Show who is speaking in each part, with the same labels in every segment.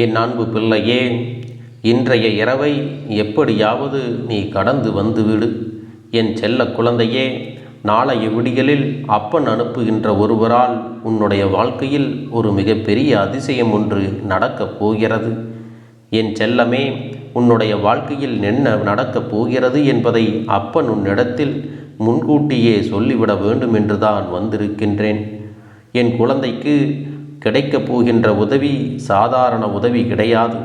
Speaker 1: என் அன்பு பிள்ளையே, இன்றைய இரவை எப்படியாவது நீ கடந்து வந்துவிடு. என் செல்ல குழந்தையே, நாளைய விடியலில் அப்பன் அனுப்புகின்ற ஒருவரால் உன்னுடைய வாழ்க்கையில் ஒரு மிகப்பெரிய அதிசயம் ஒன்று நடக்கப் போகிறது. என் செல்லமே, உன்னுடைய வாழ்க்கையில் என்ன நடக்கப் போகிறது என்பதை அப்பன் உன்னிடத்தில் முன்கூட்டியே சொல்லிவிட வேண்டும் என்றுதான் வந்திருக்கின்றேன். என் குழந்தைக்கு கிடைக்கப் போகின்ற உதவி சாதாரண உதவி கிடையாது.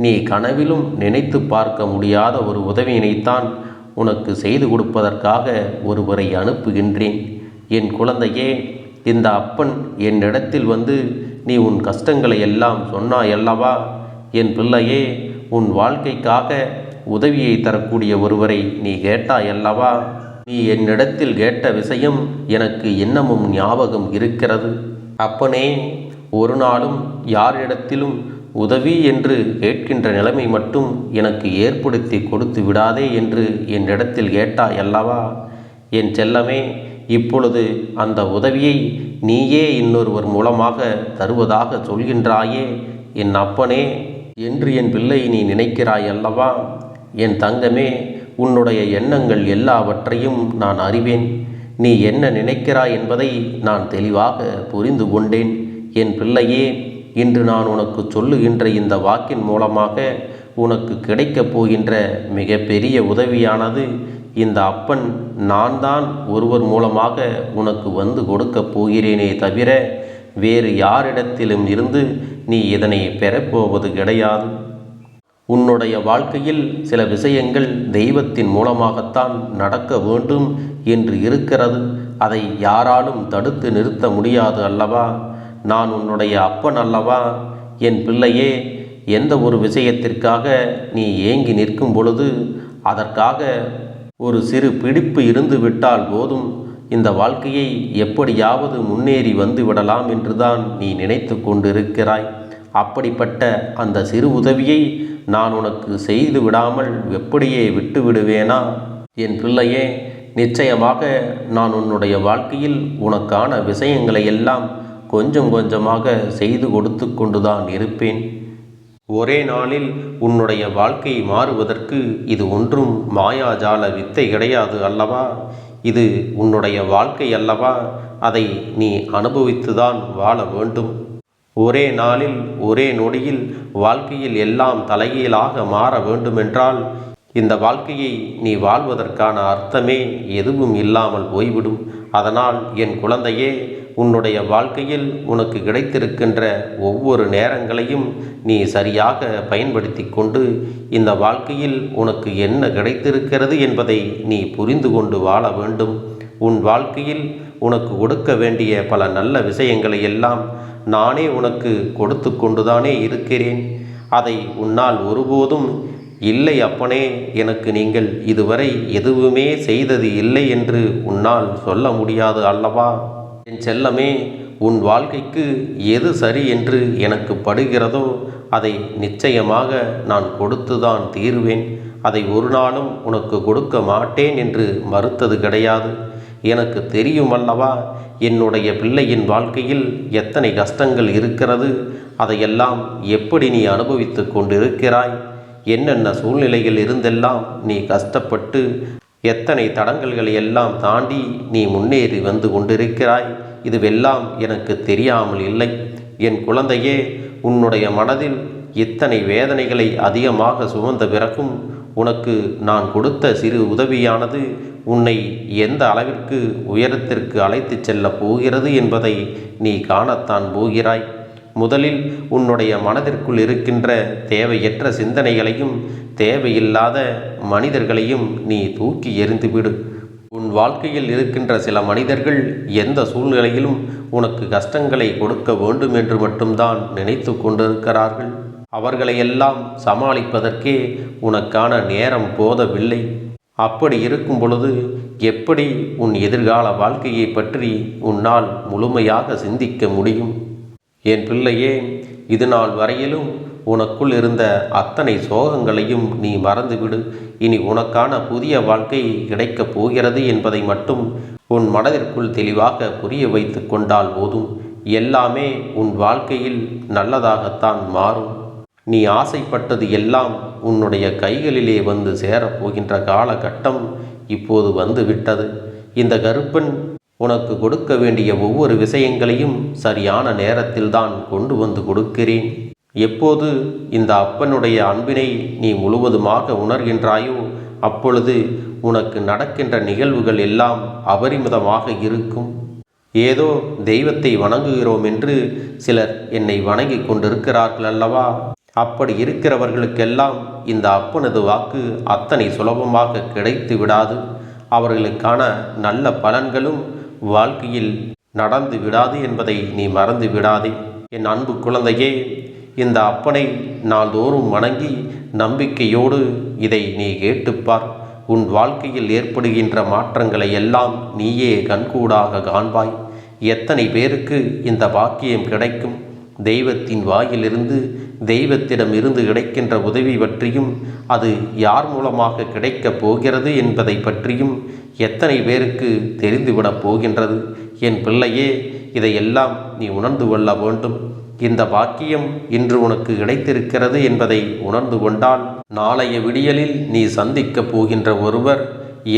Speaker 1: நீ கனவிலும் நினைத்து பார்க்க முடியாத ஒரு உதவியினைத்தான் உனக்கு செய்து கொடுப்பதற்காக ஒருவரை அனுப்புகின்றேன். என் குழந்தையே, இந்த அப்பன் என்னிடத்தில் வந்து நீ உன் கஷ்டங்களை எல்லாம் சொன்னாயல்லவா? என் பிள்ளையே, உன் வாழ்க்கைக்காக உதவியை தரக்கூடிய ஒருவரை நீ கேட்டாயல்லவா? நீ என்னிடத்தில் கேட்ட விஷயம் எனக்கு இன்னமும் ஞாபகம் இருக்கிறது. அப்பனே, ஒரு நாளும் யாரிடத்திலும் உதவி என்று கேட்கின்ற நிலைமை மட்டும் எனக்கு ஏற்படுத்தி கொடுத்து விடாதே என்று என்னிடத்தில் கேட்டாய் அல்லவா? என் செல்லமே, இப்பொழுது அந்த உதவியை நீயே இன்னொருவர் மூலமாக தருவதாக சொல்கின்றாயே என் அப்பனே என்று என் பிள்ளை நீ நினைக்கிறாய் அல்லவா? என் தங்கமே, உன்னுடைய எண்ணங்கள் எல்லாவற்றையும் நான் அறிவேன். நீ என்ன நினைக்கிறாய் என்பதை நான் தெளிவாக புரிந்து கொண்டேன். என் பிள்ளையே, இன்று நான் உனக்கு சொல்லுகின்ற இந்த வாக்கின் மூலமாக உனக்கு கிடைக்கப் போகின்ற மிக பெரிய உதவியானது இந்த அப்பன் நான் தான் ஒருவர் மூலமாக உனக்கு வந்து கொடுக்கப் போகிறேனே தவிர வேறு யாரிடத்திலும் இருந்து நீ இதனை பெறப்போவது கிடையாது. உன்னுடைய வாழ்க்கையில் சில விஷயங்கள் தெய்வத்தின் மூலமாகத்தான் நடக்க வேண்டும் என்று இருக்கிறது. அதை யாராலும் தடுத்து நிறுத்த முடியாது அல்லவா? நான் உன்னுடைய அப்பன் அல்லவா? என் பிள்ளையே, எந்த ஒரு விஷயத்திற்காக நீ ஏங்கி நிற்கும் பொழுது அதற்காக ஒரு சிறு பிடிப்பு இருந்து விட்டால் போதும், இந்த வாழ்க்கையை எப்படியாவது முன்னேறி வந்து விடலாம் என்றுதான் நீ நினைத்து கொண்டிருக்கிறாய். அப்படிப்பட்ட அந்த சிறு உதவியை நான் உனக்கு செய்து விடாமல் எப்படியே விட்டு விடுவேனா? என் பிள்ளையே, நிச்சயமாக நான் உன்னுடைய வாழ்க்கையில் உனக்கான விஷயங்களை எல்லாம் கொஞ்சம் கொஞ்சமாக செய்து கொடுத்து கொண்டுதான் இருப்பேன். ஒரே நாளில் உன்னுடைய வாழ்க்கை மாறுவதற்கு இது ஒன்றும் மாயாஜால வித்தை கிடையாது அல்லவா? இது உன்னுடைய வாழ்க்கை அல்லவா? அதை நீ அனுபவித்துதான் வாழ வேண்டும். ஒரே நாளில் ஒரே நொடியில் வாழ்க்கையில் எல்லாம் தலைகீழாக மாற வேண்டுமென்றால் இந்த வாழ்க்கையை நீ வாழ்வதற்கான அர்த்தமே எதுவும் இல்லாமல் போய்விடும். அதனால் என் குழந்தையே, உன்னுடைய வாழ்க்கையில் உனக்கு கிடைத்திருக்கின்ற ஒவ்வொரு நேரங்களையும் நீ சரியாக பயன்படுத்தி கொண்டு இந்த வாழ்க்கையில் உனக்கு என்ன கிடைத்திருக்கிறது என்பதை நீ புரிந்து கொண்டு வாழ வேண்டும். உன் வாழ்க்கையில் உனக்கு கொடுக்க வேண்டிய பல நல்ல விஷயங்களை எல்லாம் நானே உனக்கு கொடுத்து கொண்டுதானே இருக்கிறேன். அதை உன்னால் ஒருபோதும் இல்லை அப்பனே, எனக்கு நீங்கள் இதுவரை எதுவுமே செய்தது இல்லை என்று உன்னால் சொல்ல முடியாது அல்லவா? என் செல்லமே, உன் வாழ்க்கைக்கு எது சரி என்று எனக்கு படுகிறதோ அதை நிச்சயமாக நான் கொடுத்துதான் தீருவேன். அதை ஒரு நாளும் உனக்கு கொடுக்க மாட்டேன் என்று மறுத்தது கிடையாது. எனக்கு தெரியும் அல்லவா, என்னுடைய பிள்ளையின் வாழ்க்கையில் எத்தனை கஷ்டங்கள் இருக்கிறது, அதையெல்லாம் எப்படி நீ அனுபவித்து கொண்டிருக்கிறாய், என்னென்ன சூழ்நிலைகள் இருந்தெல்லாம் நீ கஷ்டப்பட்டு எத்தனை தடங்கல்களை எல்லாம் தாண்டி நீ முன்னேறி வந்து கொண்டிருக்கிறாய். இதுவெல்லாம் எனக்கு தெரியாமல் இல்லை. என் குழந்தையே, உன்னுடைய மனதில் இத்தனை வேதனைகளை அதிகமாக சுமந்த பிறகும் உனக்கு நான் கொடுத்த சிறு உதவியானது உன்னை எந்த அளவிற்கு உயரத்திற்கு அழைத்து செல்லப் போகிறது என்பதை நீ காணத்தான் போகிறாய். முதலில் உன்னுடைய மனதிற்குள் இருக்கின்ற தேவையற்ற சிந்தனைகளையும் தேவையில்லாத மனிதர்களையும் நீ தூக்கி எறிந்துவிடு. உன் வாழ்க்கையில் இருக்கின்ற சில மனிதர்கள் எந்த சூழ்நிலையிலும் உனக்கு கஷ்டங்களை கொடுக்க வேண்டும் என்று மட்டும்தான் நினைத்து கொண்டிருக்கிறார்கள். அவர்களையெல்லாம் சமாளிப்பதற்கே உனக்கான நேரம் போதவில்லை. அப்படி இருக்கும் பொழுது எப்படி உன் எதிர்கால வாழ்க்கையை பற்றி உன்னால் முழுமையாக சிந்திக்க முடியும்? என் பிள்ளையே, இது நாள் வரையிலும் உனக்குள் இருந்த அத்தனை சோகங்களையும் நீ மறந்துவிடு. இனி உனக்கான புதிய வாழ்க்கை கிடைக்கப் போகிறது என்பதை மட்டும் உன் மனதிற்குள் தெளிவாக புரிய வைத்து கொண்டால் போதும். எல்லாமே உன் வாழ்க்கையில் நல்லதாகத்தான் மாறும். நீ ஆசைப்பட்டது எல்லாம் உன்னுடைய கைகளிலே வந்து சேரப்போகின்ற காலகட்டம் இப்போது வந்து விட்டது. இந்த கருப்பன் உனக்கு கொடுக்க வேண்டிய ஒவ்வொரு விஷயங்களையும் சரியான நேரத்தில்தான் கொண்டு வந்து கொடுக்கிறேன். எப்போது இந்த அப்பனுடைய அன்பினை நீ முழுவதுமாக உணர்கின்றாயோ அப்பொழுது உனக்கு நடக்கின்ற நிகழ்வுகள் எல்லாம் அபரிமிதமாக இருக்கும். ஏதோ தெய்வத்தை வணங்குகிறோம் என்று சிலர் என்னை வணங்கி கொண்டிருக்கிறார்கள் அல்லவா? அப்படி இருக்கிறவர்களுக்கெல்லாம் இந்த அப்பனது வாக்கு அத்தனை சுலபமாக கிடைத்து விடாது. அவர்களுக்கான நல்ல பலன்களும் வாழ்க்கையில் நடந்து விடாது என்பதை நீ மறந்து விடாதே. என் அன்பு குழந்தையே, இந்த அப்பனை நாள்தோறும் வணங்கி நம்பிக்கையோடு இதை நீ கேட்டுப்பார். உன் வாழ்க்கையில் ஏற்படுகின்ற மாற்றங்களை எல்லாம் நீயே கண்கூடாக காண்பாய். எத்தனை பேருக்கு இந்த பாக்கியம் கிடைக்கும்? தெய்வத்தின் வாயிலிருந்து தெய்வத்திடம் இருந்து கிடைக்கின்ற உதவி பற்றியும் அது யார் மூலமாக கிடைக்கப் போகிறது என்பதை பற்றியும் எத்தனை பேருக்கு தெரிந்துவிடப் போகின்றது? என் பிள்ளையே, இதையெல்லாம் நீ உணர்ந்து கொள்ள வேண்டும். இந்த பாக்கியம் இன்று உனக்கு கிடைத்திருக்கிறது என்பதை உணர்ந்து கொண்டால் நாளைய விடியலில் நீ சந்திக்கப் போகின்ற ஒருவர்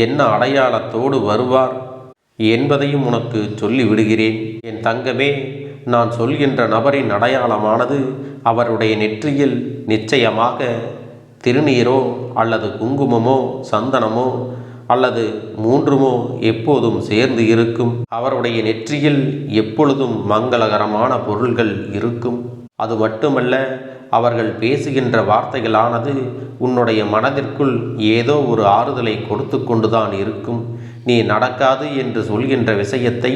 Speaker 1: என்ன அடையாளத்தோடு வருவார் என்பதையும் உனக்கு சொல்லிவிடுகிறேன். என் தங்கமே, நான் சொல்கின்ற நபரின் அடையாளமானது அவருடைய நெற்றியில் நிச்சயமாக திருநீரோ அல்லது குங்குமமோ சந்தனமோ அல்லது மூன்றுமோ எப்போதும் சேர்ந்து இருக்கும். அவருடைய நெற்றியில் எப்பொழுதும் மங்களகரமான பொருள்கள் இருக்கும். அது மட்டுமல்ல, அவர்கள் பேசுகின்ற வார்த்தைகளானது உன்னுடைய மனதிற்குள் ஏதோ ஒரு ஆறுதலை கொடுத்து கொண்டுதான் இருக்கும். நீ நடக்காது என்று சொல்கின்ற விஷயத்தை,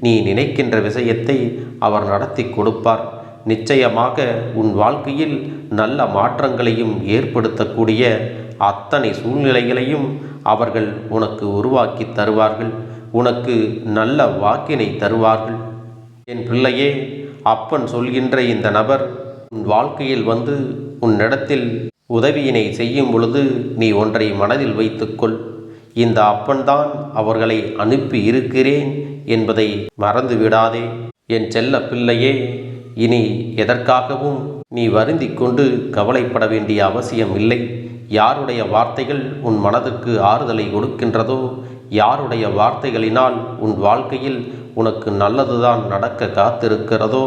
Speaker 1: நீ நினைக்கின்ற விஷயத்தை அவர் நடத்தி கொடுப்பார். நிச்சயமாக உன் வாழ்க்கையில் நல்ல மாற்றங்களையும் ஏற்படுத்தக்கூடிய அத்தனை சூழ்நிலைகளையும் அவர்கள் உனக்கு உருவாக்கி தருவார்கள். உனக்கு நல்ல வாக்கினை தருவார்கள். என் பிள்ளையே, அப்பன் சொல்கின்ற இந்த நபர் உன் வாழ்க்கையில் வந்து உன்னிடத்தில் உதவியினை செய்யும் பொழுது நீ ஒன்றை மனதில் வைத்துக்கொள். இந்த அப்பன்தான் அவர்களை அனுப்பி இருக்கிறேன் என்பதை மறந்து விடாதே. என் செல்ல பிள்ளையே, இனி எதற்காகவும் நீ வருந்தி கொண்டு கவலைப்பட வேண்டிய அவசியம் இல்லை. யாருடைய வார்த்தைகள் உன் மனதுக்கு ஆறுதலை கொடுக்கின்றதோ, யாருடைய வார்த்தைகளினால் உன் வாழ்க்கையில் உனக்கு நல்லதுதான் நடக்க காத்திருக்கிறதோ,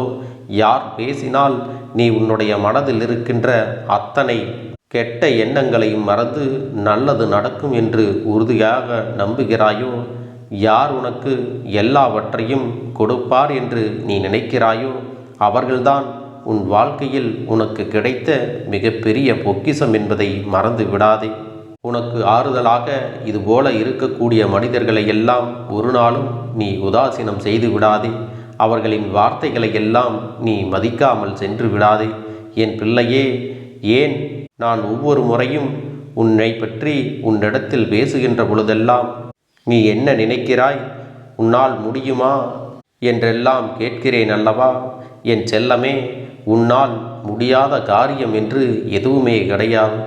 Speaker 1: யார் பேசினால் நீ உன்னுடைய மனதில் இருக்கின்ற அத்தனை கெட்ட எண்ணங்களையும் மறந்து நல்லது நடக்கும் என்று உறுதியாக நம்புகிறாயோ, யார் உனக்கு எல்லாவற்றையும் கொடுப்பார் என்று நீ நினைக்கிறாயோ, அவர்கள்தான் உன் வாழ்க்கையில் உனக்கு கிடைத்த மிகப்பெரிய பொக்கிஷம் என்பதை மறந்து விடாதே. உனக்கு ஆறுதலாக இதுபோல இருக்கக்கூடிய மனிதர்களை எல்லாம் ஒரு நாளும் நீ உதாசீனம் செய்து விடாதே. அவர்களின் வார்த்தைகளை எல்லாம் நீ மதிக்காமல் சென்று விடாதே. என் பிள்ளையே, ஏன் நான் ஒவ்வொரு முறையும் உன்னை பற்றி உன்னிடத்தில் பேசுகின்ற பொழுதெல்லாம் நீ என்ன நினைக்கிறாய், உன்னால் முடியுமா என்றெல்லாம் கேட்கிறேன் அல்லவா? என் செல்லமே, உன்னால் முடியாத காரியம் என்று எதுவுமே கிடையாது.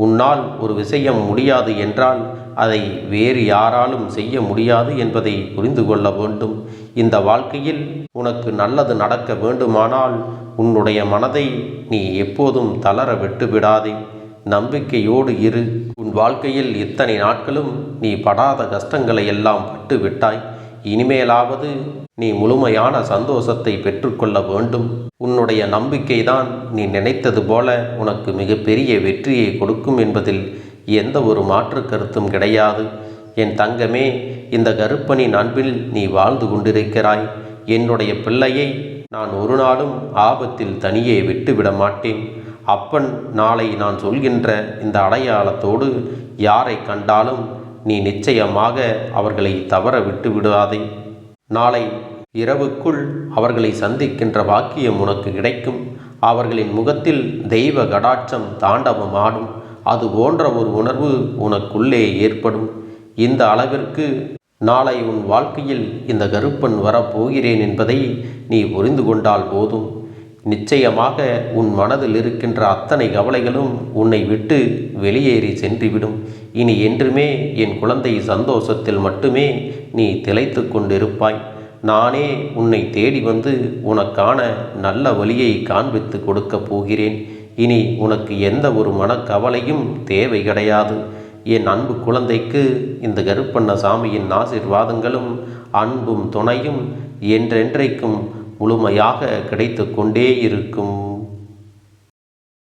Speaker 1: உன்னால் ஒரு விஷயம் முடியாது என்றால் அதை வேறு யாராலும் செய்ய முடியாது என்பதை புரிந்து கொள்ள வேண்டும். இந்த வாழ்க்கையில் உனக்கு நல்லது நடக்க வேண்டுமானால் உன்னுடைய மனதை நீ எப்போதும் தளர விட்டுவிடாதே. நம்பிக்கையோடு இரு. உன் வாழ்க்கையில் இத்தனை நாட்களும் நீ படாத கஷ்டங்களை எல்லாம் பட்டு விட்டாய். இனிமேலாவது நீ முழுமையான சந்தோஷத்தை பெற்றுக்கொள்ள வேண்டும். உன்னுடைய நம்பிக்கைதான் நீ நினைத்தது போல உனக்கு மிகப்பெரிய வெற்றியை கொடுக்கும் என்பதில் எந்த ஒரு மாற்று கருத்தும் கிடையாது. என் தங்கமே, இந்த கருப்பனின் அன்பில் நீ வாழ்ந்து கொண்டிருக்கிறாய். என்னுடைய பிள்ளையை நான் ஒரு நாளும் ஆபத்தில் தனியே விட்டுவிட மாட்டேன். அப்பன் நாளை நான் சொல்கின்ற இந்த அடையாளத்தோடு யாரை கண்டாலும் நீ நிச்சயமாக அவர்களை தவற விட்டு விடாதே. நாளை இரவுக்குள் அவர்களை சந்திக்கின்ற வாக்கியம் உனக்கு கிடைக்கும். அவர்களின் முகத்தில் தெய்வ கடாட்சம் தாண்டவம் ஆடும். அது போன்ற ஒரு உணர்வு உனக்குள்ளே ஏற்படும். இந்த அளவிற்கு நாளை உன் வாழ்க்கையில் இந்த கருப்பன் வரப்போகிறேன் என்பதை நீ புரிந்து கொண்டால் போதும். நிச்சயமாக உன் மனதில் இருக்கின்ற அத்தனை கவலைகளும் உன்னை விட்டு வெளியேறி சென்றுவிடும். இனி என்றுமே என் குழந்தை சந்தோஷத்தில் மட்டுமே நீ திளைத்து கொண்டிருப்பாய். நானே உன்னை தேடி வந்து உனக்கான நல்ல வழியை காண்பித்து கொடுக்க போகிறேன். இனி உனக்கு எந்த ஒரு மனக்கவலையும் தேவை கிடையாது. என் அன்பு குழந்தைக்கு இந்த கருப்பண்ணசாமியின் ஆசீர்வாதங்களும் அன்பும் துணையும் என்றென்றைக்கும் முழுமையாக கிடைத்து கொண்டே இருக்கும்.